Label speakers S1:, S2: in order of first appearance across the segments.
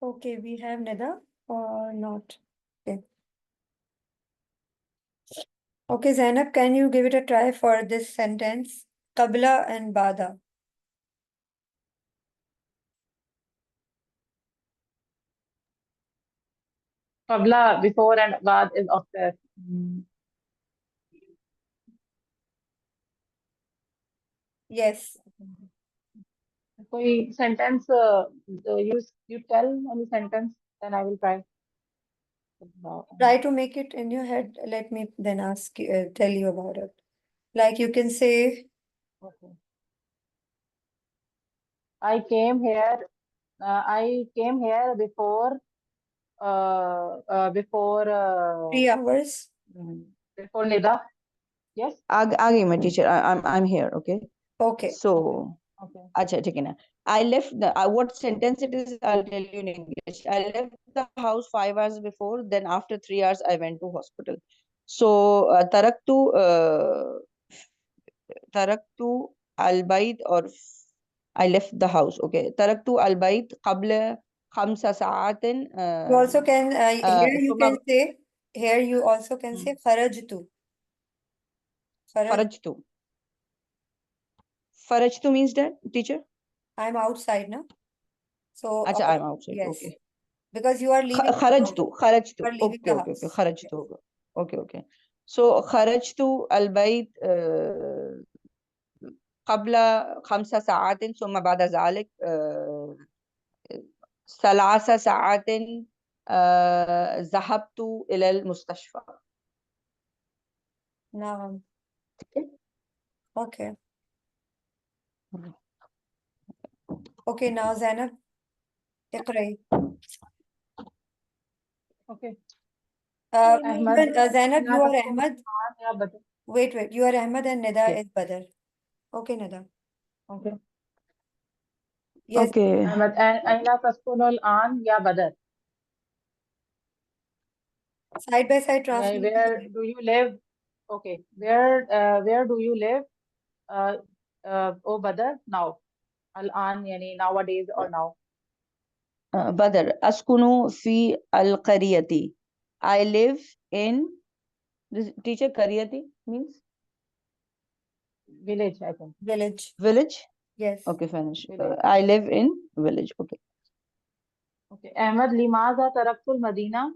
S1: Okay, we have Nida or not? Okay. Okay, Zainab, can you give it a try for this sentence? Qabla and Bada.
S2: Qabla, before, and Baad is after.
S1: Yes.
S2: कोई sentence you tell any sentence, then I will try.
S1: Try to make it in your head. Let me then ask you, tell you about it. Like you can say,
S2: Okay. I came here. I came here before. Before.
S1: 3 hours.
S2: Before Nida. Yes.
S3: आगे मैं teacher. I'm here. Okay.
S1: Okay.
S3: So.
S2: Okay.
S3: अच्छा ठीक है ना. I left the what sentence it is, I'll tell you in English. I left the house 5 hours before, then after 3 hours I went to hospital. So taraktu al-bayt or I left the house. Okay. taraktu al-bayt qabla 5 ساعات.
S1: You also can, here you
S3: ثم
S1: can say, here you also can say kharajtu.
S3: kharajtu. Kharajtu means that, teacher?
S1: I'm outside now. So,
S3: अच्छा, I'm outside.
S1: yes.
S3: Okay.
S1: Because you are leaving the house.
S3: kharajtu.
S1: You are leaving
S3: Okay,
S1: the
S3: okay, okay.
S1: house.
S3: kharajtu होगा. Okay, okay. So kharajtu al-bayt قبل 5 ساعات ثم بعد ذلك 3 ساعات ذهبت إلى المستشفى.
S1: نعم. Okay. Okay, now Zainab, اقرأي.
S2: Okay.
S1: Even,
S2: Ahmad.
S1: Zainab, you are Ahmad.
S2: Yeah, but
S1: Wait, you are Ahmad and Nida
S3: Yeah.
S1: is Badr. Okay, Nida.
S2: okay.
S1: Yes.
S3: Okay.
S2: Ahmad, Aina taskunul an ya Badr.
S1: Side by side translation.
S2: Where do you live? Okay. Where do you live? Oh Badr, now. Al-an, yani nowadays or now.
S3: بدر أسكن في القرية. I live in this teacher. قرية means
S2: Village, I think.
S1: Village.
S3: village.
S1: Yes.
S3: Okay, finish.
S2: Village.
S3: I live in village. Okay.
S2: Okay. Ahmad, limaza taraktul Madina?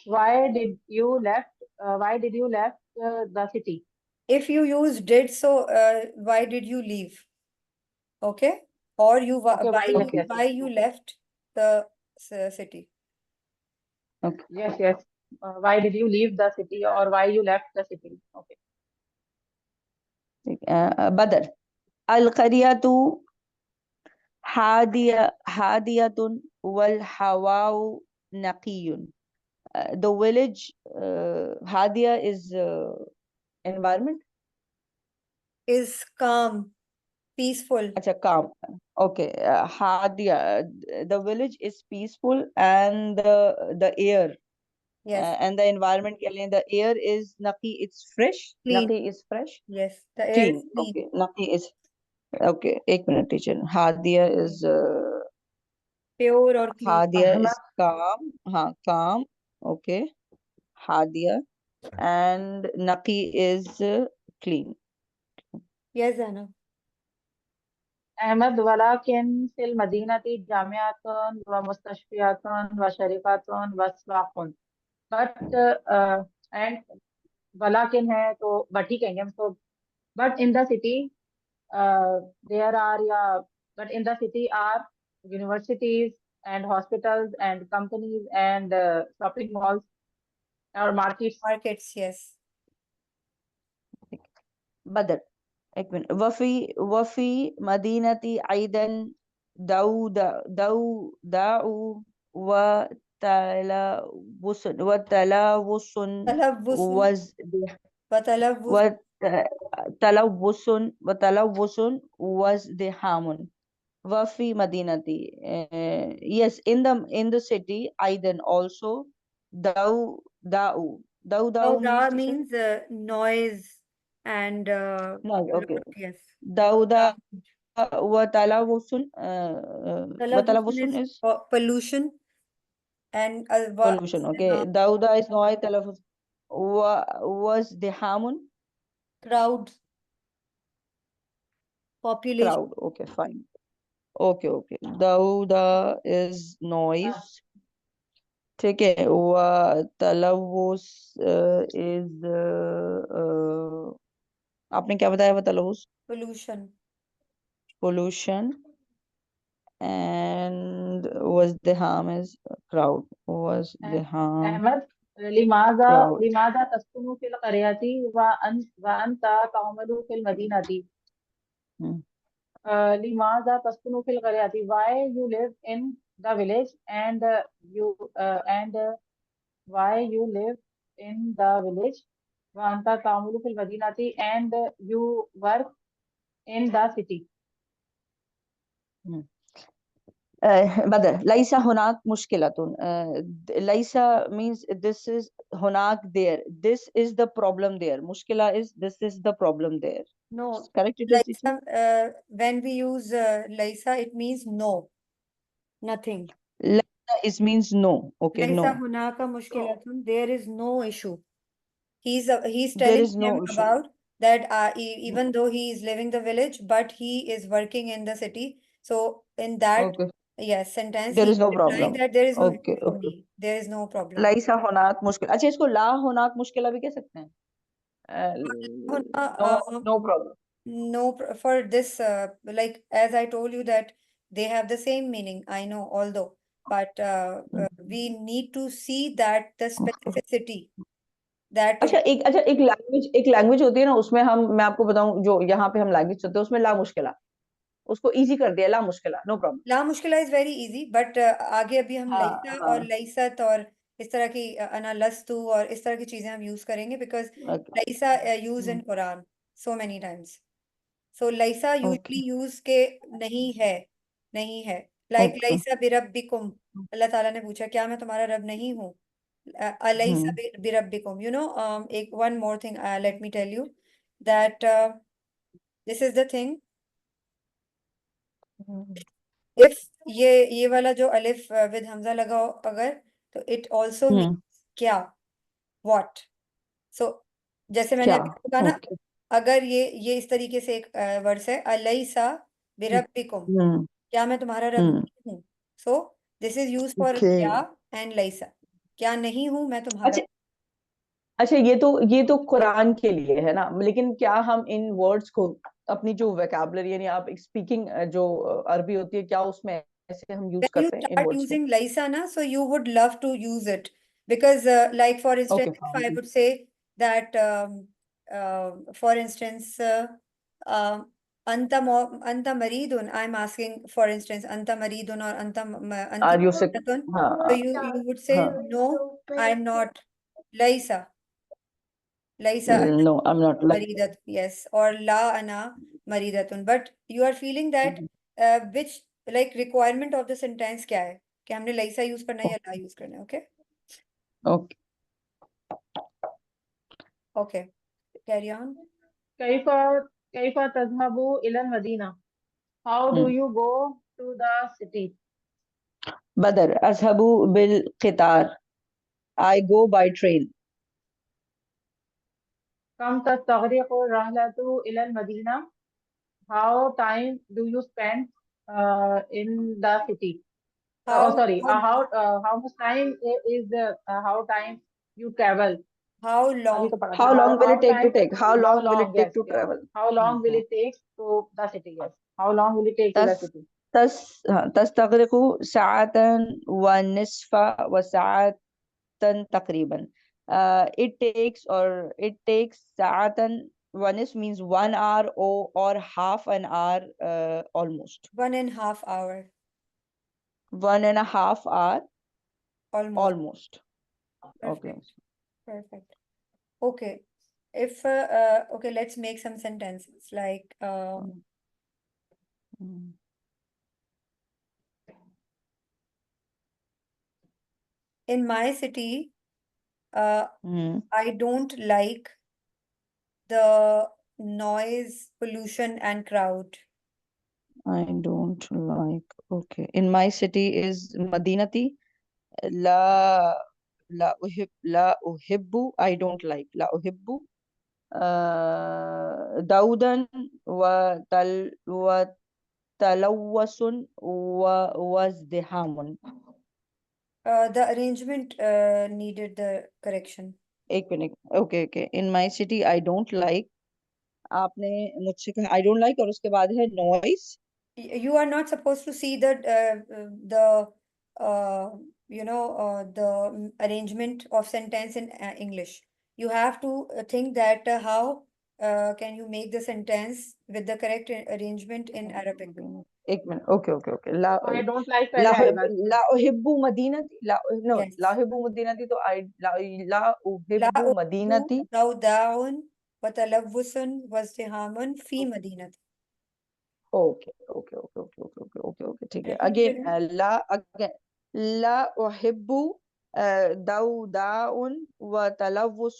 S2: Why did you left? Why did you left the city?
S1: If you use did, so why did you leave? Okay. Or you
S2: Okay,
S1: why you
S2: okay.
S1: left the city?
S3: Okay.
S2: Yes. Why did you leave the city or why you left the city? Okay.
S3: بدر القرية هادية والهواء نقي. The village هادية is environment.
S1: Is calm, peaceful.
S3: अच्छा, calm. Okay. هادية, the village is peaceful and the air
S1: Yes.
S3: and the environment के लिए the air is naqi, it's fresh.
S1: Clean.
S3: Naqi is fresh.
S1: Yes. The air
S3: Clean.
S1: is clean.
S3: Okay. Naqi is okay. एक minute teacher. Hadiya is
S1: Pure or clean.
S3: Hadiya is calm. हाँ, calm. Okay. Hadiya and Naqi is clean.
S1: Yes, Anna.
S2: أحمد ولكن في المدينة جامعات ومستشفيات وشركات وأسواق. But and walakin है तो but ही कहेंगे हम तो. But in the city there are but in the city are universities and hospitals and companies and shopping malls or markets.
S1: Markets, yes.
S3: بدر. एक minute. وفي مدينة أيضا داو وتلوث
S1: تلبس وتلبس
S3: وتلوث وازدحام. وفي مدينة yes, in the city أيضا also داو
S1: Dawda
S3: means teacher?
S1: means noise and
S3: No, okay.
S1: yes.
S3: Dauda وتلوث
S1: Talabus
S3: وتلوث
S1: is
S3: is
S1: pollution. and
S3: pollution. Okay. Dauda is noise, talaffuz. Was dihamun?
S1: crowd, population.
S3: Crowd. Okay, fine. Okay, okay. Dauda is noise. ठीक है. तलव्वुस is आपने क्या बताया? वो तलव्वुस
S1: Pollution.
S3: pollution and was the harm is crowd. Was the harm
S2: Ahmad, लिमाजा
S3: crowd?
S2: लिमाजा तस्कुनु फिल क़रियती व अंत तअमलु फिल मदीनती.
S3: Hmm.
S2: लिमाजा तस्कुनु फिल क़रियती, why you live in the village, and why you live in the village. व अंत तअमलु फिल मदीनती, and you work in the city.
S3: Hmm. بدر ليس هناك مشكلة. ليس means this is هناك there. This is the problem there. مشكلة is this is the problem there.
S1: No,
S3: Correct it is, teacher?
S1: Laisa, when we use Laisa, it means no, nothing.
S3: ليس is means no. Okay,
S1: Laisa
S3: no.
S1: hunaka mushkilatun, there is no issue. He's
S3: There
S1: telling
S3: is no
S1: them
S3: issue.
S1: about that even though he is living the village, but he is working in the city. So in that,
S3: Okay.
S1: yes, sentence,
S3: There
S1: he
S3: is no
S1: replying
S3: problem.
S1: that there is no
S3: Okay,
S1: issue for
S3: okay.
S1: me. There is no problem.
S3: लईसा होनाक मुश्किल. अच्छा, इसको ला होनाक मुश्किला भी कह सकते हैं. No problem.
S1: No, for this, like as I told you that they have the same meaning, I know, although, but we need to see that the specificity that
S3: अच्छा एक language होती है ना, उसमें मैं आपको बताऊं, जो यहाँ पे हम लैंग्वेज चलते हैं उसमें ला मुश्किला, उसको इजी कर दिया, ला मुश्किला, नो प्रॉब्लम.
S1: ला मुश्किला इज वेरी इजी, बट आगे अभी हम
S3: हाँ
S1: लईसा
S3: हाँ.
S1: और लईसत और इस तरह की अना लस्तु और इस तरह की चीजें हम यूज करेंगे, because
S3: Okay.
S1: लईसा use in Quran so many times. So लईसा usually use के नहीं है लाइक
S3: Okay.
S1: लईसा बिरब्बिकुम. अल्लाह ताला ने पूछा क्या मैं तुम्हारा रब नहीं हूँ? अलैसा बिरब्बिकुम, you know, एक one more thing, let me tell you that this is the thing. If ये वाला जो अलिफ विद हमजा लगा हो अगर, तो it also means क्या, what. So जैसे मैंने
S3: क्या?
S1: अभी आपको कहा ना,
S3: Okay.
S1: अगर ये इस तरीके से एक वर्ड्स है, अलैसा बिरब्बिकुम, क्या मैं तुम्हारा रब नहीं हूँ? So this is use for
S3: Okay.
S1: क्या एंड लैसा. क्या नहीं हूँ मैं तुम्हारा.
S3: अच्छा अच्छा, ये तो कुरान के लिए है ना, लेकिन क्या हम इन वर्ड्स को अपनी जो वोकैबुलरी यानी आप स्पीकिंग जो अरबी होती है, क्या उसमें ऐसे हम यूज
S1: When you
S3: करते हैं इन
S1: start
S3: वर्ड्स को?
S1: using Laisa na, so you would love to use it because, like for instance,
S3: Okay,
S1: if I would say that, for instance, anta maridun, I'm asking, for instance, anta maridun or anti
S3: are you sick?
S1: maridun.
S3: हाँ
S1: So you would say,
S3: हाँ.
S1: no, I'm not. Laisa, Laisa
S3: No, I'm not like.
S1: maridat, yes, or la ana maridatun. But you are feeling that which like requirement of the sentence क्या है कि हमने laisa use करना है या ला use करना है. Okay,
S3: Okay.
S1: okay, carry on.
S2: कैफ कैफ तज़हबु इलल मदीना, how do you go to the city.
S3: बदर अज़हबु बिल क़ितार, I go by train.
S2: कम तस्तग़रिक़ु रहलतु इलल मदीना, how time do you spend in the city.
S1: How
S2: Sorry, how much time is how time you travel.
S1: how
S2: अभी
S1: long
S2: तो पढ़ा था.
S3: How long will
S2: How
S3: it take to
S2: time,
S3: take? How
S2: how
S3: long will it
S2: long,
S3: take
S2: yes,
S3: to
S2: yes.
S3: travel?
S2: How long will it take to the city, yes. How long will it take to the
S3: तस
S2: city.
S3: तस्तग़रिक़ु सआतन व निस्फ़ व सआतन तक़रीबन. It takes सआतन व निस्फ़ means 1 hour or half an hour, almost
S1: 1.5 hour
S3: 1.5 hour
S1: almost.
S3: almost. Okay.
S1: Perfect. Okay, if okay, let's make some sentences like in my city, I don't like the noise, pollution, and crowd.
S3: I don't like. Okay. In my city is Madinati, لا لا أحب I don't like لا أحب دودا وتلوث وازدحام.
S1: The arrangement needed the correction.
S3: एक मिनट. Okay okay. In my city I don't like. आपने मुझसे कहा I don't like और उसके बाद है noise.
S1: You are not supposed to see the the arrangement of sentence in English. You have to think that how can you make the sentence with the correct arrangement in Arabic.
S3: एक मिनट. Okay okay okay. ला
S2: I don't like
S3: ला
S2: पहले आएगा इसमें।
S3: ला उहिब्बु मदीनती. ला no
S1: Yes.
S3: ला उहिब्बु मदीनती तो आई ला ला
S1: لا
S3: उहिब्बु
S1: أحب
S3: मदीनती.
S1: ضوضاء وتلوث وازدحام في مدينتي.
S3: Okay okay okay okay okay okay okay okay. ठीक है.
S1: Repeat
S3: again
S1: again.
S3: ला अगेन ला उहिब्बु दौदाء वतलवुस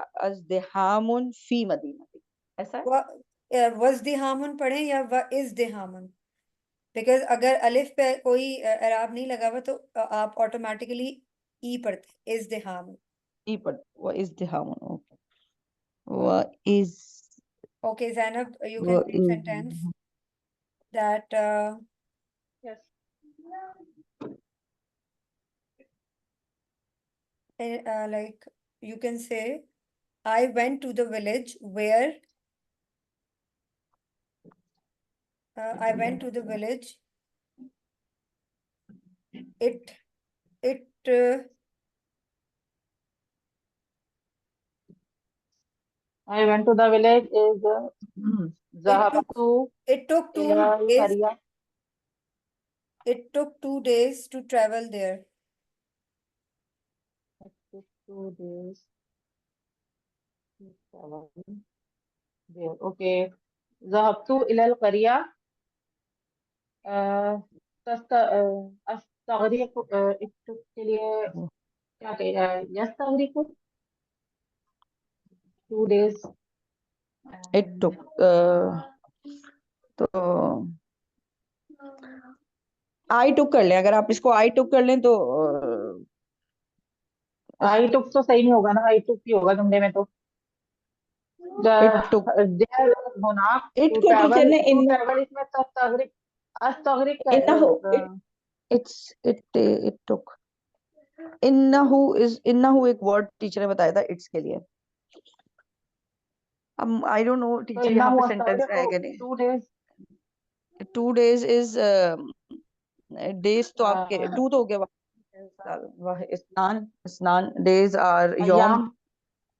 S3: वازدحام في मदीनती. ऐसा है.
S1: वज़्दिहामुन पढ़ें या वइज़्दिहामुन, बिकॉज अगर अलिफ पे कोई एराब नहीं लगा हुआ तो आप ऑटोमेटिकली ई पढ़ते इज़्दिहामुन.
S3: ई पर वازدحام. Okay. वइज
S1: Okay, Zainab, you can read sentence that
S2: Yes.
S1: like you can say, I went to the village where I went to the village. It
S2: I went to the village is ذهبت
S1: it took 2
S2: إلى
S1: days.
S2: القرية.
S1: It took 2 days to travel there.
S2: It took 2 days to travel there. Okay. ذهبت إلى القرية. أستغرق it took के लिए क्या कहें يستغرق 2 days.
S3: It took. तो आई टुक कर लें. अगर आप इसको आई टुक कर लें तो
S2: I took तो सही नहीं होगा ना. I took ही होगा जुमले में तो.
S3: It took.
S2: there هناك
S3: it
S2: to
S3: को
S2: travel
S3: टीचर ने
S2: to
S3: इन
S2: travel इसमें तस्तगरिक अस्तगरिक
S3: इन्नहु इट टुक. इन्नहु एक वर्ड टीचर ने बताया था इट्स के लिए. अब आई डोंट नो
S2: तो
S3: टीचर
S2: इन्ना
S3: यहाँ पे
S2: हुआ
S3: सेंटेंस
S2: अस्तगरिक
S3: रहेगा नहीं.
S2: 2 days
S3: 2 days इज डेज तो आपके 2 तो हो गया. वाह स्नान स्नान डेज आर यौम.
S2: अय्याम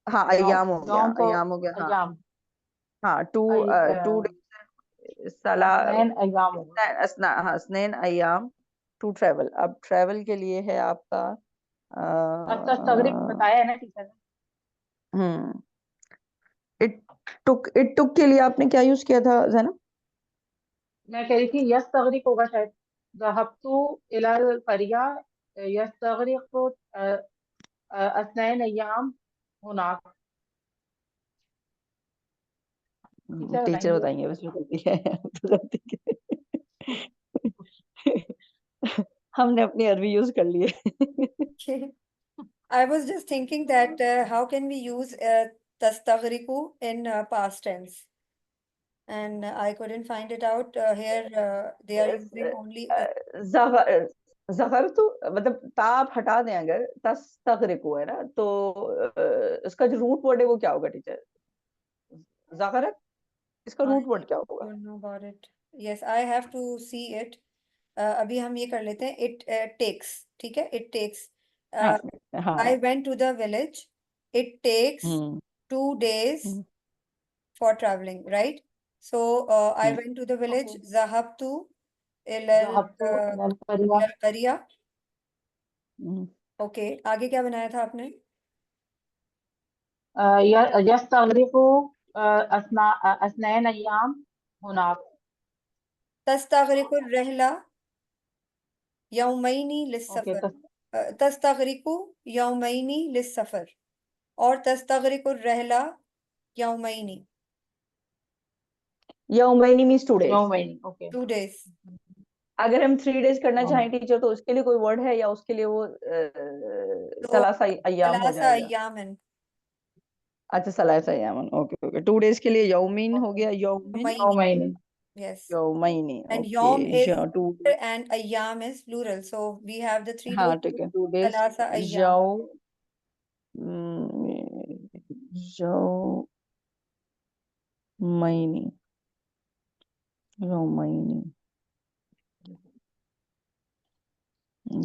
S3: हाँ अय्याम हो गया.
S2: यौम तो
S3: अय्याम हो गया. हाँ
S2: अय्याम
S3: हाँ. 2 days सला
S2: असनैन अय्याम होगा.
S3: हाँ स्नैन अय्याम टू ट्रेवल. अब ट्रेवल के लिए है आपका
S2: तस्तगरिक बताया है ना टीचर ने.
S3: हम्म. इट टुक के लिए आपने क्या यूज किया था ज़ैनब?
S2: मैं कह रही थी यस्तगरिक होगा शायद. ذهبت إلى القرية يستغرق أثنين أيام هناक. टीचर
S3: टीचर
S2: बताएंगे.
S3: बताएंगे बस. गलती है तो गलती हमने अपनी अरबी यूज कर ली है.
S1: I was just thinking that how can we use tastaghriqu in past tense, and I couldn't find it out. Here they are using only
S3: जगर तो मतलब ताप हटा दें अगर तस्तगरिकु है ना तो इसका जो रूट वर्ड है वो क्या होगा टीचर? जगरत. इसका रूट वर्ड क्या होगा?
S1: don't know about it. Yes, I have to see it. अभी हम ये कर लेते हैं. It takes. ठीक है. It takes.
S3: हाँ हाँ.
S1: I went to the village. It takes 2 days for traveling, right? So I went to the village.
S2: Okay.
S1: ذهبت إلى
S2: ذهبت إلى القرية.
S1: القرية. Okay, आगे क्या बनाया था आपने?
S2: يستغرق أثنين أيام هناك.
S1: تستغرق الرحلة يومين
S2: Okay.
S1: للسفر. تستغرق يومين للسفر और تستغرق الرحلة يومين.
S3: यौमैनी means 2 days.
S2: يومين. Okay.
S1: 2 days.
S3: अगर हम 3 days करना
S2: हाँ।
S3: चाहें टीचर, तो उसके लिए कोई वर्ड है या उसके लिए वो
S1: तो
S3: सलासा अय्याम हो
S1: सलासा
S3: जाएगा?
S1: अय्यामन,
S3: अच्छा, सलासा अय्यामन, ओके ओके। 2 days के लिए यौमीन हो गया, यौमिन,
S2: 9 महीने।
S1: yes.
S3: यौमैनी,
S1: And
S3: okay.
S1: yom is
S3: या 2
S1: singular and ayyam is plural. So we have the 3
S3: हाँ
S1: days.
S3: ठीक है, 2 days
S1: Salasa ayyam.
S3: यौ यौमैनी, यौमैनी,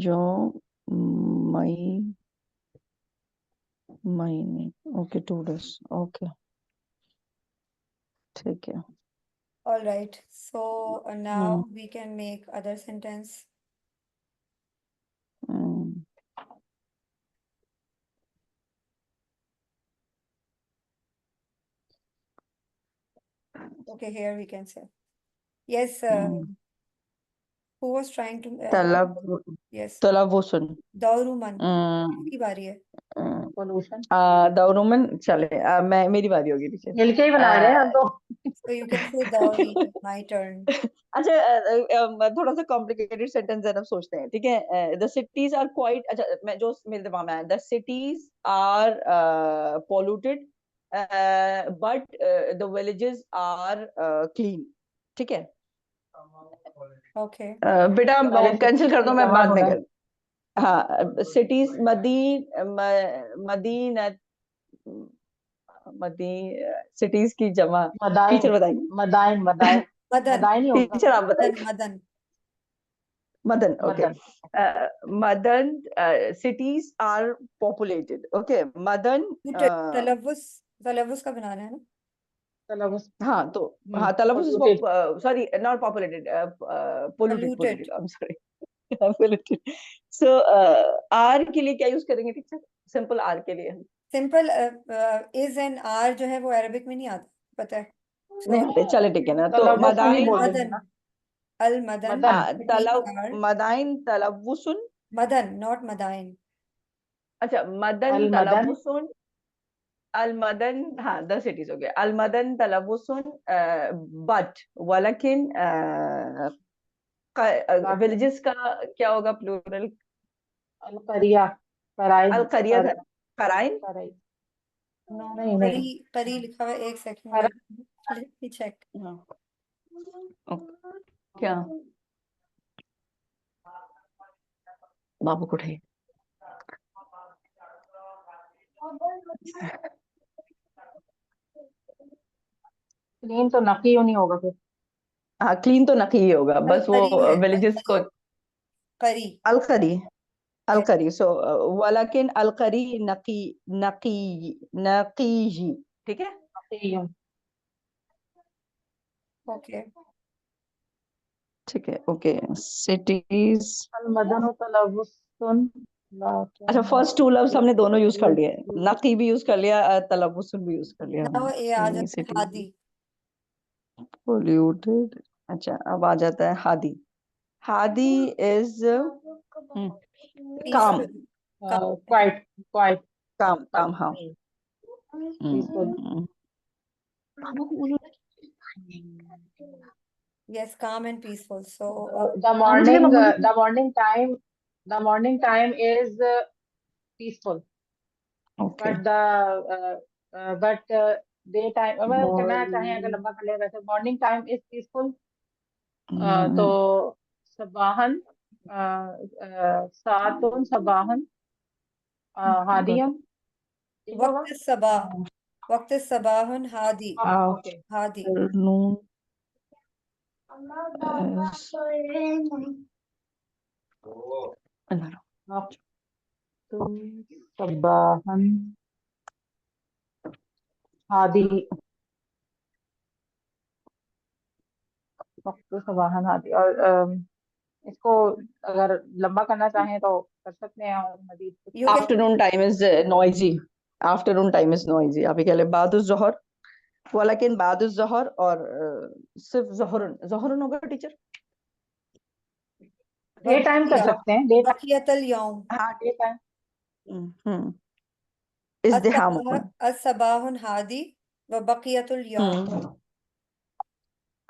S3: यौमैनी, ओके 2 days, ओके ठीक है।
S1: All right. So now we can make other sentence.
S3: Hmm,
S1: Okay, here we can say. Yes,
S3: hmm,
S1: who was trying to
S3: तलब
S1: yes.
S3: तलवुसन,
S1: Dauruman.
S3: हम्म,
S1: किसकी बारी है?
S2: पोल्यूशन
S3: दौरुमन चले, मैं मेरी बारी होगी टीचर।
S2: मिलके ही बना रहे हैं हम तो।
S1: So you can say Dauri. My turn.
S3: अच्छा, थोड़ा सा कॉम्प्लिकेटेड सेंटेंस है ना, सोचते हैं, ठीक है। द सिटीज आर क्वाइट, अच्छा मैं जो मेरे दिमाग में आया, the cities are polluted but the villages are clean, ठीक है।
S1: Okay.
S3: बेटा
S2: हमारे
S3: कैंसिल कर दो, मैं
S2: जमा
S3: बाद
S2: हो
S3: में
S2: रहा है।
S3: कर। हाँ, सिटीज मदीना, मदी सिटीज की जमा,
S2: मदाइन
S3: टीचर बताएंगे।
S2: मदाइन मदाइन
S1: Madan.
S2: मदाइन ही होगा।
S3: टीचर आप
S1: Madan.
S3: बताइए।
S1: Madan.
S3: मदन, ओके।
S2: मदन।
S3: मदन, cities are populated, okay। मदन,
S1: Polluted. तलव्वुस का बनाना है ना?
S2: तलवस।
S3: हाँ तो हाँ, तलफुज is
S2: polluted।
S3: Sorry, not populated, polluted,
S1: Polluted.
S3: Polluted, I am sorry, polluted. So R के लिए क्या यूज करेंगे टीचर? सिंपल आर के लिए
S1: Simple is and are जो है वो अरबिक में नहीं आता, पता है?
S3: नहीं
S1: So
S3: आते, चले ठीक है ना, तो
S2: तलवसन ही
S3: मदाइन,
S2: बोल देंगे
S1: Madan.
S2: ना।
S1: Al Madan.
S2: मदन।
S3: हाँ,
S1: Cities are
S3: मदाइन तलवुसुन,
S1: Madan, not Madain.
S3: अच्छा मदन
S2: अल मदन।
S3: तलवुसुन, अलमदन, हाँ 10 cities हो गया, अलमदन तलवुसुन, बट वलकिन,
S2: बाकी
S3: विलेजेस का क्या होगा प्लूरल?
S2: अल करिया। कराइन।
S3: अल करिया, कराइन,
S2: कराई।
S1: No,
S2: नहीं नहीं।
S1: करी लिखा हुआ है, एक सेकंड
S2: करा।
S1: let me check.
S3: हाँ, ओके, क्या बाबू को उठाइए।
S2: क्लीन तो नकी नहीं होगा फिर।
S3: हाँ, क्लीन तो नकी ही होगा,
S1: अल
S3: बस वो
S1: करी है,
S3: विलेजेस को
S1: करी.
S3: अल करी, अल
S1: Yes.
S3: करी, सो वलकिन अल करी नकी, नकी, नकीही, ठीक है।
S2: नकी हूँ।
S1: Okay.
S3: ठीक है, ओके। सिटीज,
S2: अल मदन तलवुसन।
S3: अच्छा फर्स्ट 2 लफ्ज हमने दोनों यूज कर लिए, नकी भी यूज कर लिया, तलवुसुन भी यूज कर लिया
S1: Now
S3: हमने।
S1: ये आ जाता है
S3: सिटी
S1: हादी.
S3: पोल्यूटेड, अच्छा अब आ जाता है हादी। हादी is calm,
S1: Peaceful. Calm.
S2: Quite quite
S3: calm, calm, हाँ।
S2: Peaceful.
S3: Hmm,
S1: Yes, calm and peaceful. So
S2: the
S3: हाँ मुझे
S2: मॉर्निंग
S3: मम्मा,
S2: the morning time the morning time is peaceful
S3: okay,
S2: but day time अगर करना चाहें, अगर
S3: मॉर्निंग,
S2: लंबा कर ले वैसे मॉर्निंग टाइम इज पीसफुल। तो सबाहन सातुन सबाहन हादियन ठीक होगा।
S1: वक्त सबा, वक्त सबाहुन हादी,
S2: ओके।
S1: हादी.
S3: आफ्टरनून,
S2: सबाहन हादी। वक्त सबाहन हादी। और इसको अगर लंबा करना चाहें तो कर सकते हैं, और मजीद कुछ
S1: You can
S3: afternoon time is noisy, afternoon time is noisy, आप ही कह ले बाद जोहर, वलकिन बाद जोहर, और सिर्फ जोहरन, जोहरन होगा टीचर।
S2: डे टाइम कर सकते हैं। Day time.
S1: बकियतल यौम.
S2: हाँ डे टाइम।
S3: हम्म, इज़्दिहामुन,
S1: अस्सबाहुन हादी व बकियतुल यौम.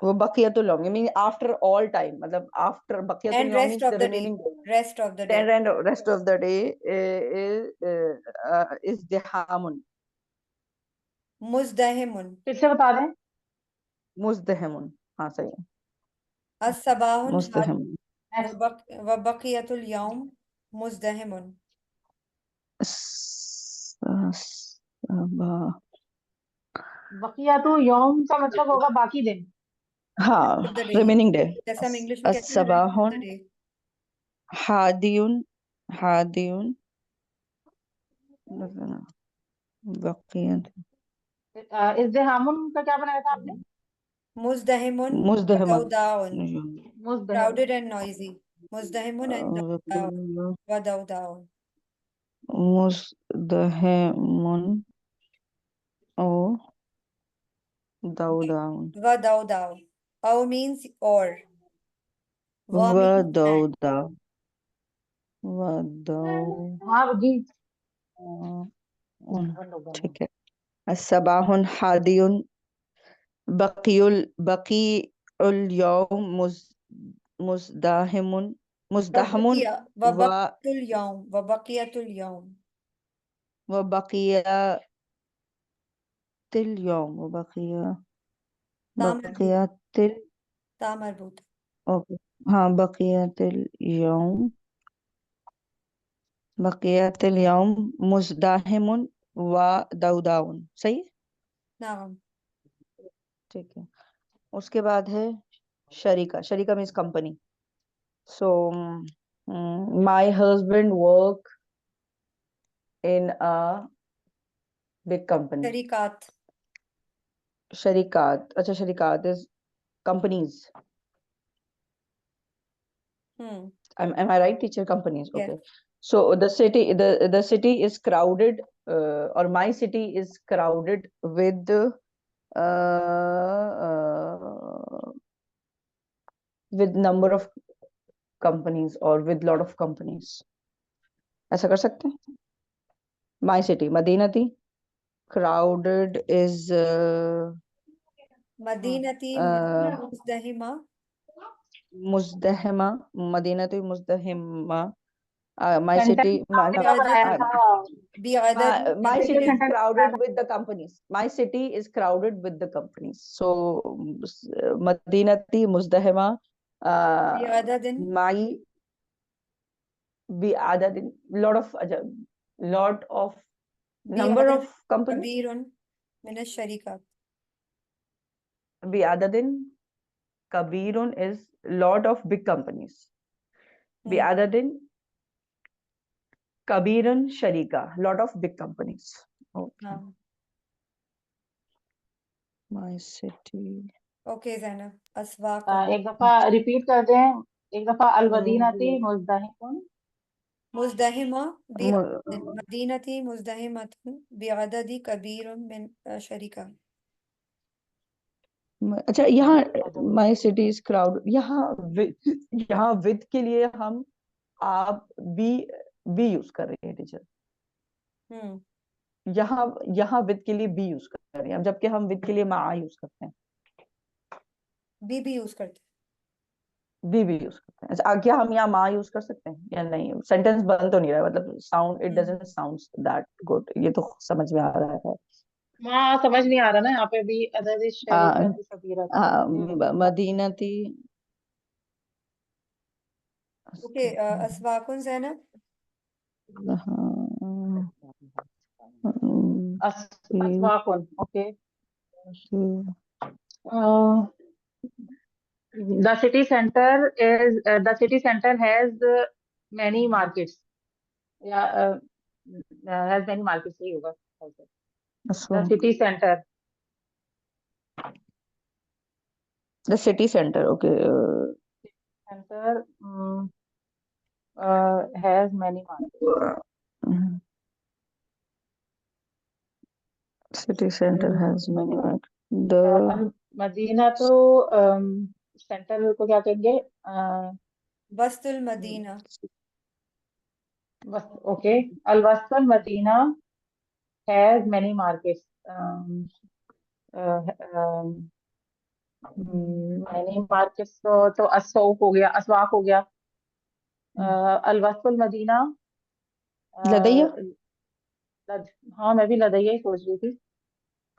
S3: वो बकियतुल यौम मीन आफ्टर ऑल टाइम, मतलब आफ्टर बकियतुल
S1: And
S3: यौम
S1: rest
S3: means
S1: of
S3: the
S1: the day.
S3: Remaining
S1: Rest of the day.
S3: and rest of the day is dihamun
S1: मुज़दहिमुन।
S2: फिर से बता दें।
S3: मुज़दहिमुन, हाँ सही है,
S1: अस्सबाहुन हाद
S3: मुज़दहिम।
S1: वबकियतुल यौम मुज़दहिमुन।
S3: सबा,
S2: बकियातु यौम का मतलब होगा बाकी दिन।
S3: हाँ
S1: Of the day.
S3: Remaining day.
S1: जैसे हम इंग्लिश में कहते हैं rest of the
S3: अस्सबाहुन
S1: day.
S3: हादियुन हादियुन बकियत
S2: इज़्दिहामुन का क्या बनाया था आपने?
S1: मुज़दहिमुन
S3: मुज़दहिमुन
S1: वदौदाउन।
S2: मुज़दहिम।
S1: Crowded and noisy. मुज़दहिमुन and वदौदाउन।
S3: मुज़दहिमुन O दाउदाउन
S1: वदौदाउ। Au means or. Wa means and.
S3: वदौदा वदौ
S2: हाँ जी।
S3: ठीक है। अस्सबाहुन हादियुन बकीउल यौम मुज़दाहिमुन मुज़दहमुन
S1: वबकियतुल यौम वबकियतुल यौम।
S3: व बकियतिल यौम व
S1: ता मरबूत।
S3: बकियतिल
S1: ता मरबूत।
S3: ओके, हाँ बकियतिल यौम मुज़दाहिमुन व दाउदाउन, सही है?
S1: नाम।
S3: ठीक है। उसके बाद है शरीका। शरीका means company. So my husband work in a big company.
S1: शरीकात।
S3: शरीकात, अच्छा शरीकात is companies. Am I right, teacher? Companies,
S1: Yes.
S3: okay. So the city is crowded, or my city is crowded with number of companies or with lot of companies, ऐसा कर सकते हैं। My city, मदीनती, crowded is
S1: मदीनती मुज़दहिमा।
S3: मुज़दहिमा, मदीनती मुज़दहिमा। My
S2: sentence
S3: city,
S2: आपने क्या बनाया था?
S3: my city is
S2: sentence
S3: crowded with the companies. My city is crowded with the companies. So Madinati Muzdahima, my bi'adadin, lot of number of companies.
S1: कबीरुन मिन शरीकात।
S3: Bi'adadin kabirun is lot of big companies. Bi'adadin kabirun sharika, lot of big companies. Okay. My city.
S1: Okay Zainab. अस्वाक।
S2: एक दफा repeat कर दें। एक दफा अलमदीनती मुज़दहिमुन
S1: मुज़दहिमा मदीनती मुज़दहिमतुन बिअददी कबीरुन मिन शरीका।
S3: अच्छा, यहाँ माई सिटी इज क्राउड, यहाँ विद के लिए हम आप बी यूज कर रहे हैं टीचर। यहाँ विद के लिए बी यूज कर रहे हैं, जबकि हम विद के लिए मा यूज करते हैं।
S1: बी भी यूज करते हैं।
S3: बी यूज करते हैं। अच्छा, क्या हम यहाँ मा यूज कर सकते हैं या नहीं? सेंटेंस बन तो नहीं रहा, मतलब sound, it doesn't sound that good. ये तो समझ में आ रहा है।
S2: हाँ समझ नहीं आ रहा ना, यहाँ पे भी अदद शरीकती सबीरत
S3: मदीनती।
S1: ओके अस्वाकुन ज़ैनब।
S2: अस्वाकुन, okay. The city center has many markets. Yeah, has many markets ही होगा। The city center.
S3: The city center, okay.
S2: Center has many markets.
S3: City center has many markets. The
S2: मदीना तो सेंटर को क्या कहेंगे?
S1: वस्तुल मदीना।
S2: ओके, अल-वस्तुल मदीना has many markets. many markets तो असौक हो गया, असवाक हो गया. अलवस्तुल मदीना.
S3: लदैया.
S2: हाँ, मैं भी लदैया ही सोच रही थी,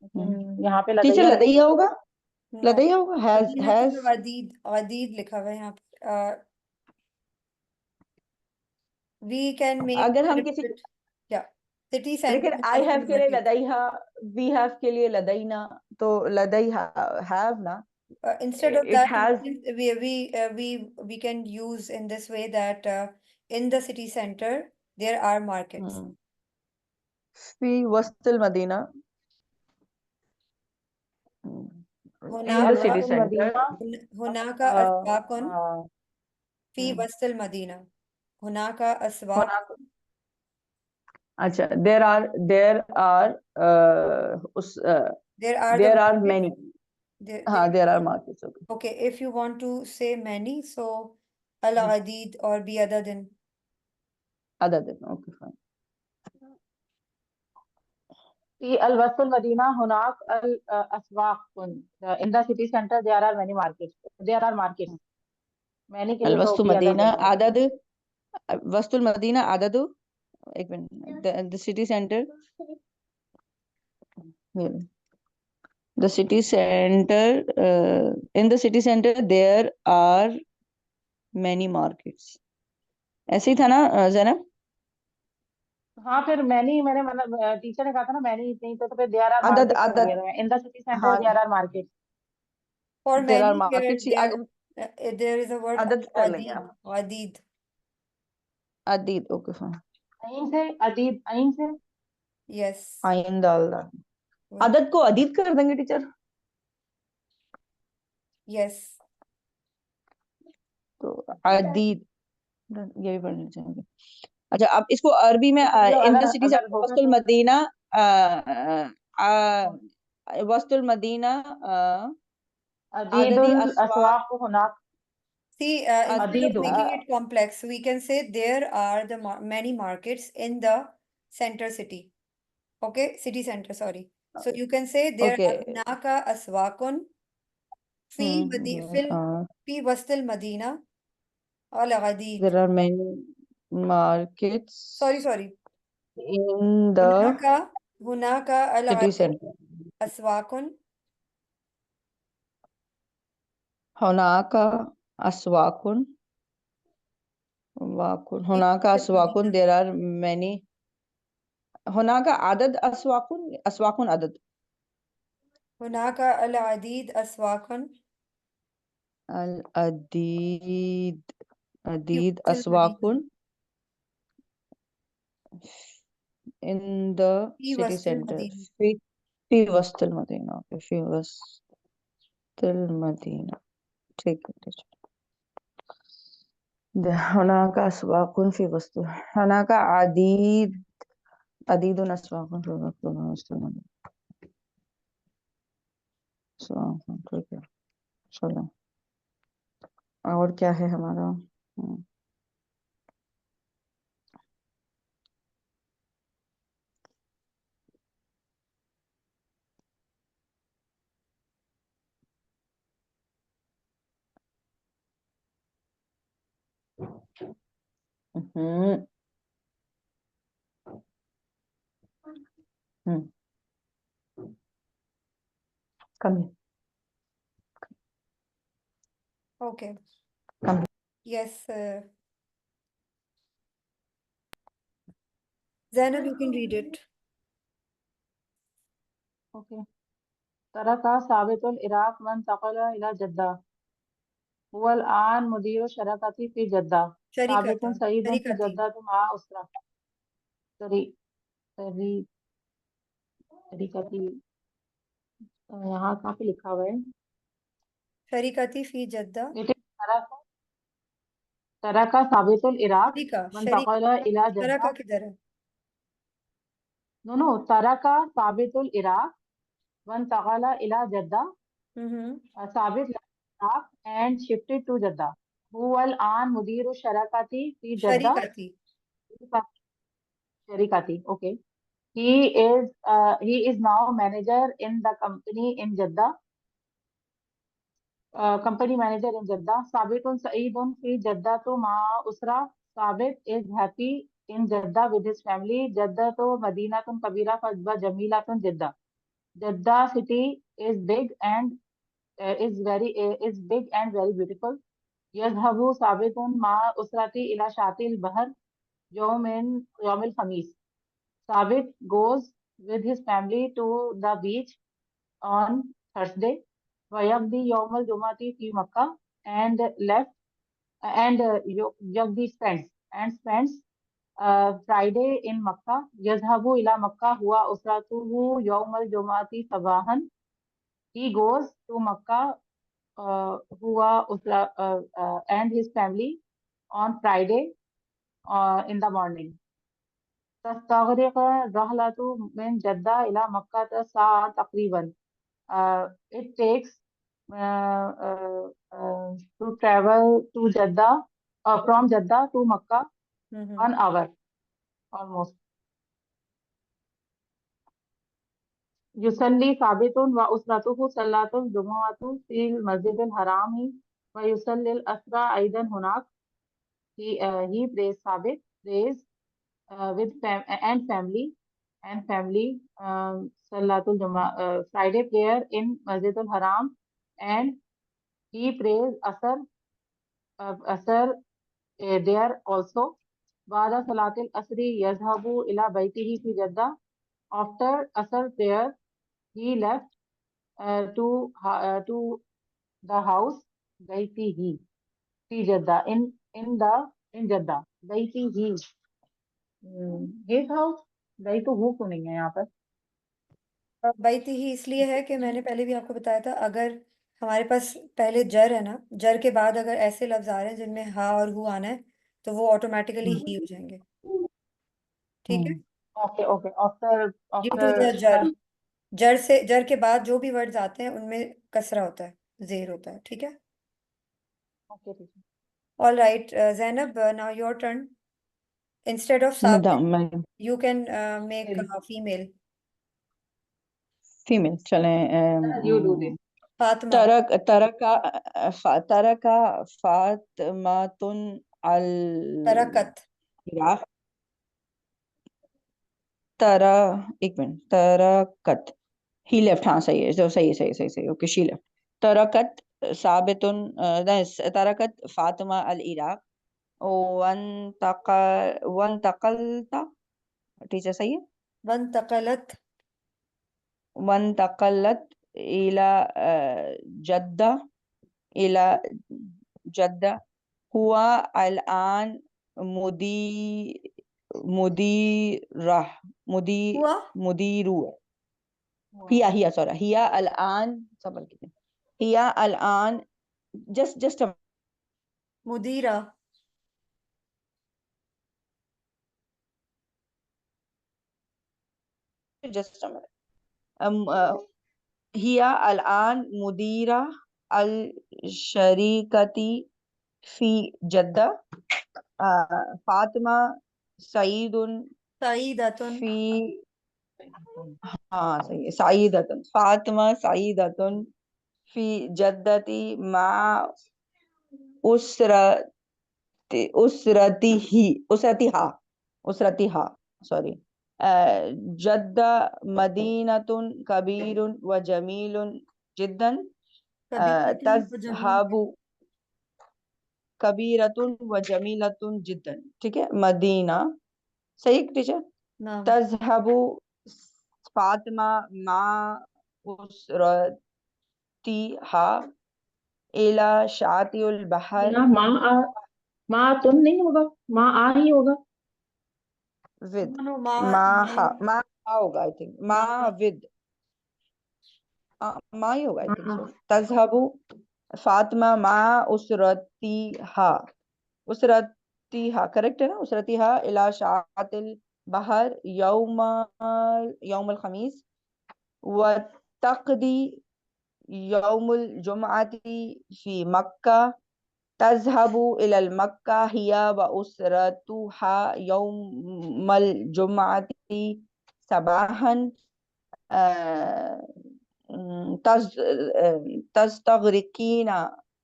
S2: लेकिन यहाँ पे
S3: टीचर
S2: लदैया है.
S3: लदैया होगा,
S1: नो,
S3: लदैया होगा,
S1: मदीना
S3: हैज.
S1: तो अदीद अदीद लिखा हुआ है यहाँ पर. वी कैन मेक
S3: अगर हम किसी,
S1: क्या सिटी
S3: लेकिन
S1: centre
S3: I
S1: has
S3: have
S1: the
S3: के लिए
S1: मार्केट.
S3: लदैहा, वी हैव के लिए लदैना, तो लदैहा हैव ना.
S1: Instead of
S3: it
S1: that,
S3: has.
S1: we can use in this way that in the city center there are markets.
S3: फी वस्तुल मदीना.
S2: في
S3: In the
S1: हुनाका
S3: city
S2: الوسط
S3: center.
S2: المدينة.
S1: हुनाका अस्वाकुन
S2: آه.
S1: फी वस्तुल मदीना. हुनाका अस्वाक.
S3: होना. अच्छा, उस
S1: There are the
S3: there are
S1: markets.
S3: many.
S1: There,
S3: हाँ, there are
S1: are.
S3: markets. Okay.
S1: Okay, if you want to say many, so al-adid or be other than.
S3: Other than, okay, fine.
S2: في الوسط المدينة هناك الأسواق. In the city center there are many markets. There are markets. Many के लिए तो
S3: الوسط
S2: be other
S3: مدينة
S2: than.
S3: عدد. وسط المدينة عدد. एक minute. The city center. Yeah. The city center. In the city center there are many markets. ऐसे ही था ना ज़ैनब?
S2: हाँ, फिर मैंने मतलब टीचर ने कहा था ना मैंने इतनी, तो फिर देयर आर
S3: अदद
S2: मार्केट्स
S3: अदद.
S2: वगैरह. इन द सिटी सेंटर
S3: हाँ,
S2: there are markets.
S1: For
S3: there are
S1: many,
S3: markets.
S1: there is a word
S3: अदद कर लेंगे
S1: adid.
S3: आप.
S1: Adid.
S3: अदीद. Okay, fine.
S2: अईन से अदीद, अईन से.
S1: Yes.
S3: आइन डाल रहा.
S1: वही.
S3: अदद को अदीद कर देंगे टीचर.
S1: Yes.
S3: तो अदीद ये भी पढ़ना चाहेंगे. अच्छा, अब इसको अरबी में
S2: तो मतलब
S3: इन द
S2: अगर
S3: सिटीज
S2: अगर होगा
S3: वस्तुल
S2: तो
S3: मदीना. वस्तुल मदीना. आददी
S2: अदीदुल
S3: अस्वाक.
S2: अस्वाक हुनाक.
S1: See, instead of
S2: अदीदु.
S1: making it complex, we can say there are the many markets in the center city. Okay, city center, sorry. So you can say there
S3: okay.
S1: are hunaka aswakun fi wastil madina al adid.
S3: There are many markets
S1: Sorry.
S3: In the
S1: Hunaka al
S3: city
S1: adid
S3: centre.
S1: aswakun
S3: हुनाका अस्वाकुन. वाकुन.
S1: fi
S3: हुनाका
S1: wastil
S3: अस्वाकुन.
S1: madina.
S3: There are many. हुनाका अदद अस्वाकुन. अस्वाकुन अदद.
S1: Hunaka al adid aswakun
S3: Al अदीद.
S1: fi
S3: अदीद
S1: wastil madina.
S3: अस्वाकुन in the
S1: Fi
S3: city
S1: wastil
S3: center.
S1: madina.
S3: في وسط المدينة. Okay, في وسط المدينة. ठीक है teacher. هناك أسواق في وسط. هناك عديد أسواق في وسط المدينة. أسواق. ठीक है. चलो, और क्या है हमारा? हम्म. Come here.
S1: Okay.
S3: Come here.
S1: Yes. Zainab, you can read it.
S2: Okay. तरका साबितुल इराक मन तक़ला इला जद्दा. हुवा अल-आन मुदीरु शरकती फी जद्दा. साबितुन सईदुन फी
S1: Sharikati.
S2: जद्दा मा उसरा. सरी सरी शरीकती. यहाँ कहाँ पे लिखा हुआ है?
S1: Sharikati fi jadda.
S2: It is तरका साबितुल इराक मन
S1: Sharika.
S2: तक़ला इला
S1: Sharaka
S2: जद्दा.
S1: किधर है?
S2: नो तरका साबितुल इराक मन तक़ला इला जद्दा. साबित Iraq and shifted to Jeddah. हुवा अल-आन मुदीरु शरकती फी Jeddah.
S1: Sharikati.
S2: शरीकती. Okay. He is now manager in the company in Jeddah. company manager in Jeddah. Sabitun Saeedun fi Jaddatu ma'a usra. Sabit is happy in Jeddah with his family. Jaddatu Madinatun Kabira wa Jamilatun Jeddah. Jeddah city is big and is big and very beautiful. يذهب ثابت مع أسرتي إلى شاطئ البحر يوم الخميس. Sabit goes with his family to the beach on Thursday. ويقضي يوم الجمعة في مكة and يقضي spends Friday in Makkah. يذهب إلى مكة هو أسرته يوم الجمعة صباحا. He goes to Makkah and his family on Friday in the morning. تستغرق الرحلة من جدة إلى مكة ساعة تقريبا. It takes to travel to Jeddah from Jeddah to Makkah 1 hour almost. يصلي ثابت وأسرته صلاة الجمعة في المسجد الحرام ويصلي الأسرى أيضا هناك. He prays Thabit prays with family Salatul Juma Friday prayer in Masjid al-Haram, and he prays Asr there also. بعد صلاة الأسر يذهب إلى بيته في جدة. After Asr prayer, he left to the house بيته في جدة in Jeddah. بيته his house. بيته क्यों नहीं है यहाँ पर?
S1: बैती ही इसलिए है कि मैंने पहले भी आपको बताया था, अगर हमारे पास पहले जर है ना, जर के बाद अगर ऐसे लफ्ज आ रहे हैं जिनमें हा और हु आना है तो वो ऑटोमेटिकली ही हो जाएंगे। ठीक है,
S2: Okay, okay. After
S1: due to the
S2: after
S1: जर के बाद जो भी वर्ड्स आते हैं उनमें कसरा होता है, जेर होता है। ठीक है,
S2: okay, teacher.
S1: All right Zainab, now your turn. Instead of साबित
S3: madam
S1: you can make
S2: Really?
S1: Female
S3: female चलें
S2: You do this.
S1: फातिमा।
S3: तरका फातिमातुन अल
S1: तरकत
S3: इराक तरा एक मिनट तरकत he left हाँ सही है, तो सही ओके she left तरकत साबितुन तरकत फातिमा अल इराक वंतकलता टीचर सही है
S1: वंतकलत
S3: वंतकलत जद्दा इला जद्दा हुआ الآن مديرة
S1: हुआ
S3: مديرو هي sorry هي الآن صبر كده هي الآن just a
S1: मुदीरा
S3: minute هي الآن مديرة الشركة في جدة فاطمة سعيد
S1: सईदतुन
S3: في हाँ सही है سعيدة فاطمة سعيدة في جدة مع أسرة أسرتها sorry جدة مدينة كبير وجميل جدا
S1: कबीरतुन व जमील
S3: تذهب كبيرة وجميلة جدا ठीक है मदीना सही है टीचर
S1: नाम
S3: تذهب فاطمة مع أسرتها إلى شاطئ البحر
S2: ना माँ तुम नहीं होगा, माँ आ ही होगा.
S3: with
S1: नो माँ
S3: माँ होगा आई थिंक माँ
S1: माँ
S3: with माँ ही होगा आई थिंक सो
S2: हाँ.
S3: तज़हबु फातिमा माँ उसरतिहा करेक्ट है ना उसरतिहा इला शातिल बहर यौम खमीस व तक़दी यौमुल जुमअती फी मक्का तज़हबु इलल मक्का हिया व उसरतुहा यौमल जुमअती सबाहन तस्तगरिकीना,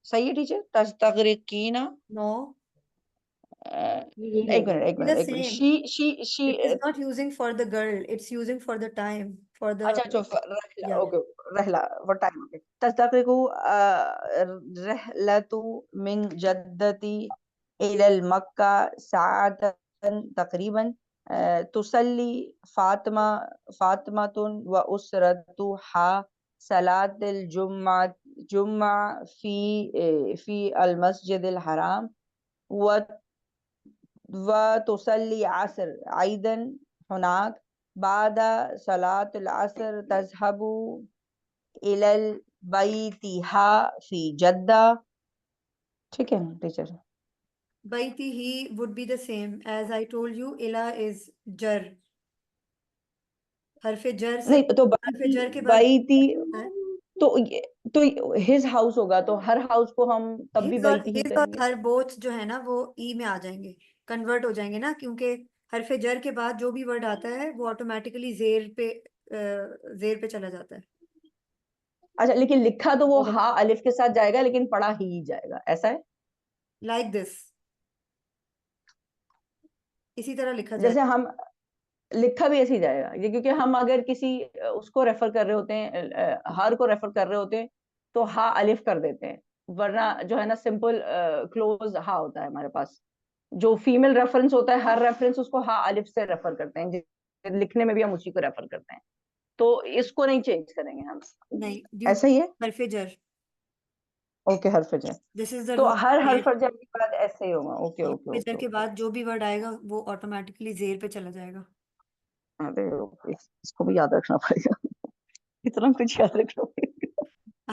S3: सही है टीचर? तस्तगरिकीना।
S1: No,
S2: यही
S3: एक
S2: होगा।
S3: मिनट एक
S1: the
S3: मिनट एक minute,
S1: same.
S3: She
S1: It is not using for the girl. It's using for the time, for the
S3: अच्छा अच्छा, रहला,
S1: yeah.
S3: ओके, रहला व्हाट टाइम, ओके। तस्तगरिकु रहलतु मिन जद्दती इलल मक्का साअतन तकरीबन, तुसल्ली फातिमा फातिमातुन व उसरतुहा सलातिल जुम्मा जुम्मा फी अल मस्जिदिल हराम व तुसल्ली असर अयदन हुनाक बाद सलातुल असर तज़हबु इलल बैतिहा फी जद्दा। ठीक है teacher?
S1: Baiti he would be the same as I told you. Ila is jar. हरफ jar से
S3: नहीं तो
S1: हरफ jar के बाद
S3: बैती,
S1: है
S3: तो हिज हाउस होगा, तो हर हाउस को हम तब भी बैती ही
S1: हिज और
S3: करेंगे।
S1: हर बोथ जो है ना वो ई में आ जाएंगे, कन्वर्ट हो जाएंगे ना, क्योंकि हरफ जर के बाद जो भी वर्ड आता है वो ऑटोमेटिकली जेर पे चला जाता है।
S3: अच्छा, लेकिन लिखा तो वो हा अलिफ के साथ जाएगा, लेकिन पढ़ा ही जाएगा, ऐसा है?
S1: लाइक दिस, इसी तरह लिखा
S3: जैसे
S1: जाएगा।
S3: हम लिखा भी ऐसे ही जाएगा ये, क्योंकि हम अगर किसी उसको रेफर कर रहे होते हैं, हर को रेफर कर रहे होते हैं, तो हा अलिफ कर देते हैं, वरना जो है ना सिंपल क्लोज हा होता है हमारे पास। जो फीमेल रेफरेंस होता है, हर रेफरेंस उसको हा अलिफ से रेफर करते हैं, लिखने में भी हम उसी को रेफर करते हैं, तो इसको नहीं चेंज करेंगे हम।
S1: नहीं, ड्यू
S3: ऐसा ही है?
S1: हरफ जर,
S3: ओके, हर फजर।
S1: दिस इज द
S3: तो
S1: रूल।
S3: हर फजर के बाद ऐसे ही होगा, ओके ओके
S1: हरफ जर
S3: ओके
S1: के
S3: ओके।
S1: बाद जो भी वर्ड आएगा वो ऑटोमेटिकली जेर पे चला जाएगा।
S3: अरे इसको भी याद रखना पड़ेगा। इतना कुछ याद रखना पड़ेगा।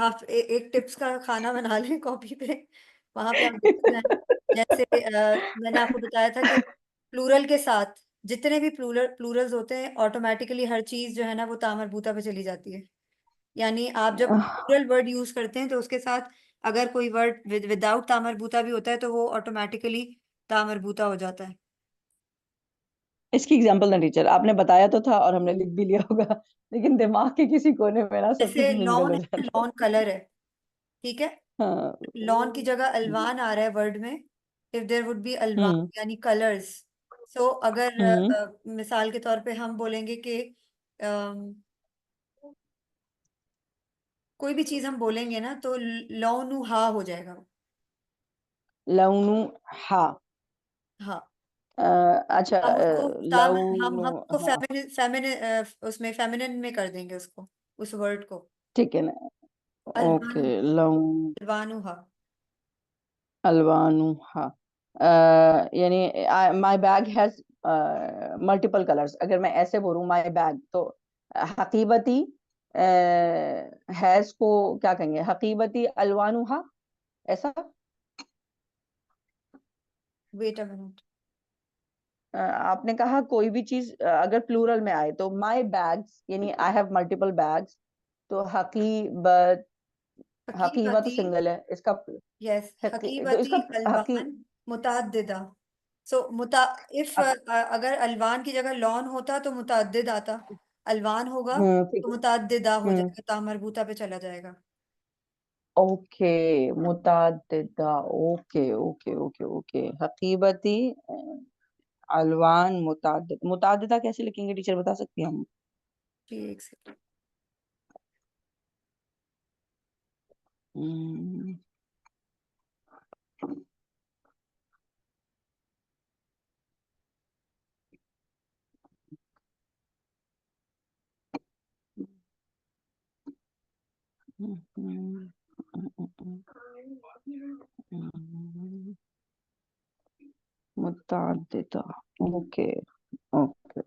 S1: आप एक टिप्स का खाना बना लें कॉपी पे, वहां पे आप देखते जाएं। जैसे मैंने आपको बताया था कि प्लूरल के साथ जितने भी प्लूरल्स होते हैं ऑटोमेटिकली हर चीज जो है ना वो तामरबूता पे चली जाती है। यानी आप जब प्लूरल वर्ड यूज करते हैं तो उसके साथ अगर कोई वर्ड विदाउट तामरबूता भी होता है तो वो ऑटोमेटिकली तामरबूता हो जाता है।
S3: इसकी एग्जांपल ना टीचर, आपने बताया तो था और हमने लिख भी लिया होगा, लेकिन दिमाग के किसी कोने में ना सब कुछ
S1: जैसे
S3: मिंगल
S1: लॉन
S3: हो
S1: है,
S3: जाता है।
S1: लॉन कलर है, ठीक है।
S3: हाँ।
S1: लॉन की जगह अलवान आ रहा है वर्ड में, इफ देयर वुड बी अलवान
S3: हम्म
S1: यानी कलर्स। सो अगर
S3: हम्म
S1: मिसाल के तौर पे हम बोलेंगे कि अम, कोई भी चीज हम बोलेंगे ना तो लौनु हा हो जाएगा।
S3: लौनु हा।
S1: हाँ,
S3: अच्छा,
S1: हम उसको
S3: लौनु
S1: हम उसको
S3: हाँ,
S1: उसमें फेमिनिन में कर देंगे उसको, उस वर्ड को
S3: ठीक है ना।
S1: अलवानु,
S3: ओके, लौन
S1: अलवानु हा।
S3: अलवानु हाँ। यानी my bag has multiple colours, अगर मैं ऐसे बोलूं माय बैग, तो हकीबती हैज को क्या कहेंगे? हकीबती अलवानु हा, ऐसा?
S1: वेट अ मिनट,
S3: आपने कहा कोई भी चीज अगर प्लूरल में आए तो माय बैग्स, यानी आई हैव मल्टीपल बैग्स, तो हकीबत, हकीबा तो
S1: हकीबती,
S3: सिंगल है इसका।
S1: यस,
S3: तो
S1: हकीबती
S3: इसका हकी
S1: अलवान मुतअद्दिदा। सो इफ अगर अलवान की जगह लॉन होता तो मुतअद्दिद आता, अलवान होगा
S3: ठीक
S1: तो मुतअद्दिदा हो
S3: है।
S1: जाएगा, तामरबूता पे चला जाएगा।
S3: ओके, मुताद्दिदा, ओके ओके ओके ओके, हकीबती अलवान मुताद्दिद, मुताद्दिदा कैसे लिखेंगे टीचर, बता सकती हैं हम?
S1: ठीक से
S3: हम्म, मुताद्दिदा, ओके ओके,